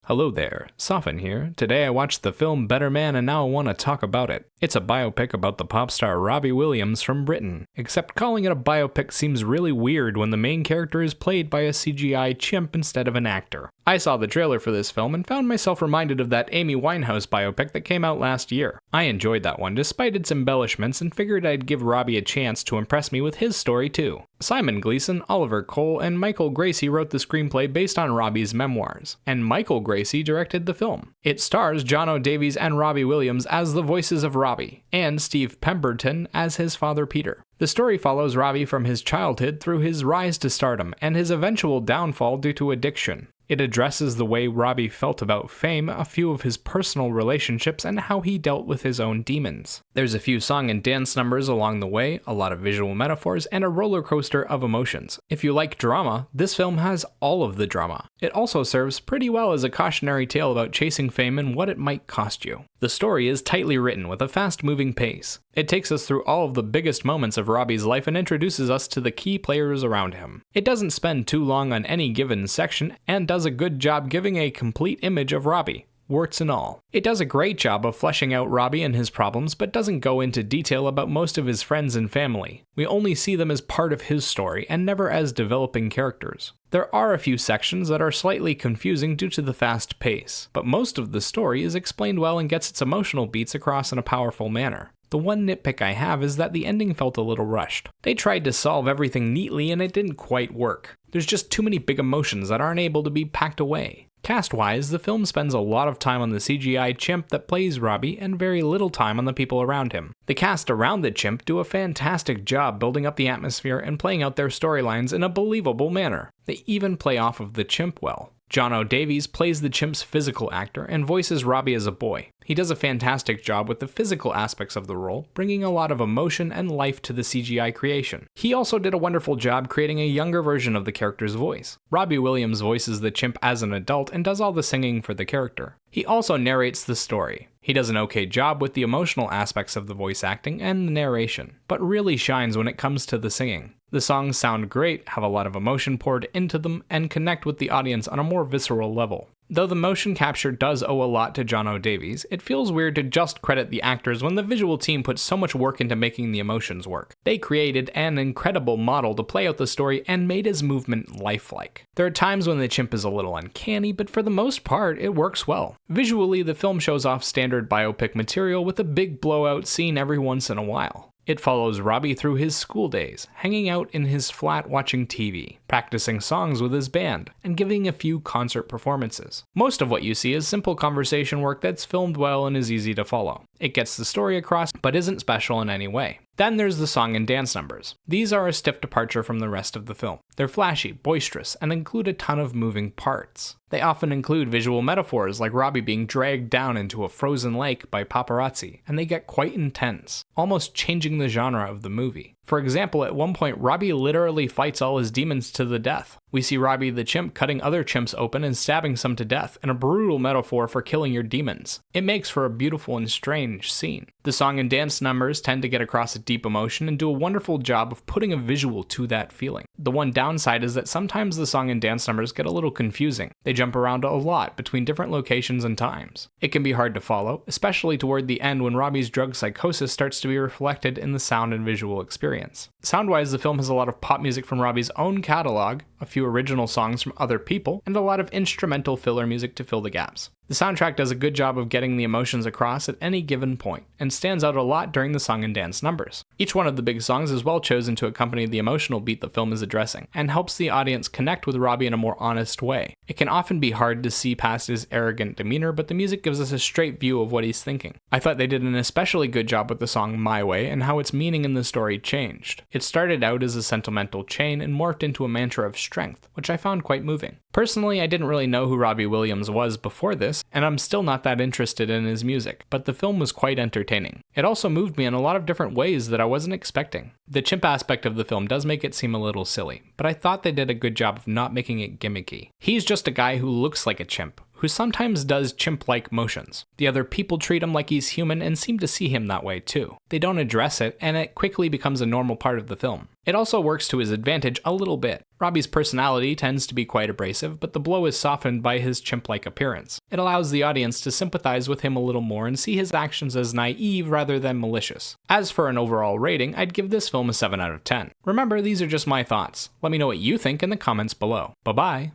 Hello there, Soften here. Today I watched the film Better Man and now I want to talk about it. It's a biopic about the pop star Robbie Williams from Britain, except calling it a biopic seems really weird when the main character is played by a CGI chimp instead of an actor. I saw the trailer for this film and found myself reminded of that Amy Winehouse biopic that came out last year. I enjoyed that one despite its embellishments and figured I'd give Robbie a chance to impress me with his story too. Simon Gleason, Oliver Cole, and Michael Gracie wrote the screenplay based on Robbie's memoirs, and Michael Gracie directed the film. It stars Jono Davies and Robbie Williams as the voices of Robbie, and Steve Pemberton as his father Peter. The story follows Robbie from his childhood through his rise to stardom and his eventual downfall due to addiction. It addresses the way Robbie felt about fame, a few of his personal relationships, and how he dealt with his own demons. There's a few song and dance numbers along the way, a lot of visual metaphors, and a roller coaster of emotions. If you like drama, this film has all of the drama. It also serves pretty well as a cautionary tale about chasing fame and what it might cost you. The story is tightly written with a fast-moving pace. It takes us through all of the biggest moments of Robbie's life and introduces us to the key players around him. It doesn't spend too long on any given section and does a good job giving a complete image of Robbie, warts and all. It does a great job of fleshing out Robbie and his problems, but doesn't go into detail about most of his friends and family. We only see them as part of his story and never as developing characters. There are a few sections that are slightly confusing due to the fast pace, but most of the story is explained well and gets its emotional beats across in a powerful manner. The one nitpick I have is that the ending felt a little rushed. They tried to solve everything neatly and it didn't quite work. There's just too many big emotions that aren't able to be packed away. Cast-wise, the film spends a lot of time on the CGI chimp that plays Robbie and very little time on the people around him. The cast around the chimp do a fantastic job building up the atmosphere and playing out their storylines in a believable manner. They even play off of the chimp well. Jono Davies plays the chimp's physical actor and voices Robbie as a boy. He does a fantastic job with the physical aspects of the role, bringing a lot of emotion and life to the CGI creation. He also did a wonderful job creating a younger version of the character's voice. Robbie Williams voices the chimp as an adult and does all the singing for the character. He also narrates the story. He does an okay job with the emotional aspects of the voice acting and the narration, but really shines when it comes to the singing. The songs sound great, have a lot of emotion poured into them, and connect with the audience on a more visceral level. Though the motion capture does owe a lot to Jono Davies, it feels weird to just credit the actors when the visual team put so much work into making the emotions work. They created an incredible model to play out the story and made his movement lifelike. There are times when the chimp is a little uncanny, but for the most part, it works well. Visually, the film shows off standard biopic material with a big blowout scene every once in a while. It follows Robbie through his school days, hanging out in his flat watching TV, practicing songs with his band, and giving a few concert performances. Most of what you see is simple conversation work that's filmed well and is easy to follow. It gets the story across, but isn't special in any way. Then there's the song and dance numbers. These are a stiff departure from the rest of the film. They're flashy, boisterous, and include a ton of moving parts. They often include visual metaphors like Robbie being dragged down into a frozen lake by paparazzi, and they get quite intense, almost changing the genre of the movie. For example, at one point, Robbie literally fights all his demons to the death. We see Robbie the chimp cutting other chimps open and stabbing some to death, in a brutal metaphor for killing your demons. It makes for a beautiful and strange scene. The song and dance numbers tend to get across a deep emotion and do a wonderful job of putting a visual to that feeling. The one downside is that sometimes the song and dance numbers get a little confusing. They jump around a lot between different locations and times. It can be hard to follow, especially toward the end when Robbie's drug psychosis starts to be reflected in the sound and visual experience. Sound-wise, the film has a lot of pop music from Robbie's own catalog, a few original songs from other people, and a lot of instrumental filler music to fill the gaps. The soundtrack does a good job of getting the emotions across at any given point, and stands out a lot during the song and dance numbers. Each one of the big songs is well chosen to accompany the emotional beat the film is addressing, and helps the audience connect with Robbie in a more honest way. It can often be hard to see past his arrogant demeanor, but the music gives us a straight view of what he's thinking. I thought they did an especially good job with the song My Way, and how its meaning in the story changed. It started out as a sentimental chain and morphed into a mantra of strength, which I found quite moving. Personally, I didn't really know who Robbie Williams was before this, and I'm still not that interested in his music, but the film was quite entertaining. It also moved me in a lot of different ways that I wasn't expecting. The chimp aspect of the film does make it seem a little silly, but I thought they did a good job of not making it gimmicky. He's just a guy who looks like a chimp, who sometimes does chimp-like motions. The other people treat him like he's human and seem to see him that way too. They don't address it, and it quickly becomes a normal part of the film. It also works to his advantage a little bit. Robbie's personality tends to be quite abrasive, but the blow is softened by his chimp-like appearance. It allows the audience to sympathize with him a little more and see his actions as naive rather than malicious. As for an overall rating, I'd give this film a 7 out of 10. Remember, these are just my thoughts. Let me know what you think in the comments below. Bye-bye!